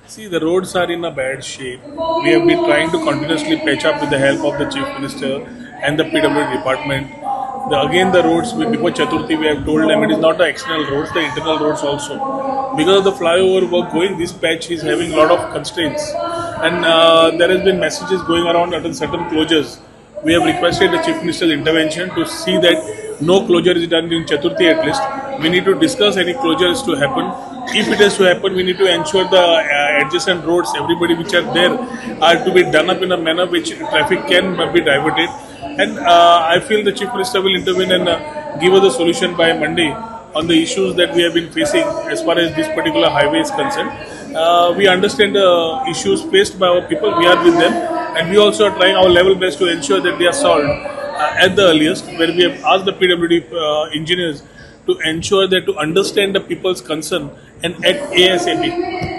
See, the roads are in a bad shape. We have been trying to continuously patch up with the help of the Chief Minister and the PWD department. Again, the roads, before Chaturthi, we have told them it is not the external roads, the internal roads also. Because of the flyover work going, this patch is having a lot of constraints. And there has been messages going around at certain closures. We have requested the Chief Minister's intervention to see that no closure is done in Chaturthi at least. We need to discuss any closures to happen. If it has to happen, we need to ensure the adjacent roads, everybody which are there, are to be done up in a manner which traffic can be diverted. And I feel the Chief Minister will intervene and give us a solution by Monday on the issues that we have been facing as far as this particular highway is concerned. We understand the issues faced by our people, we are with them, and we also are trying our level best to ensure that they are solved at the earliest, where we have asked the PWD engineers to ensure that to understand the people's concern and act ASAP.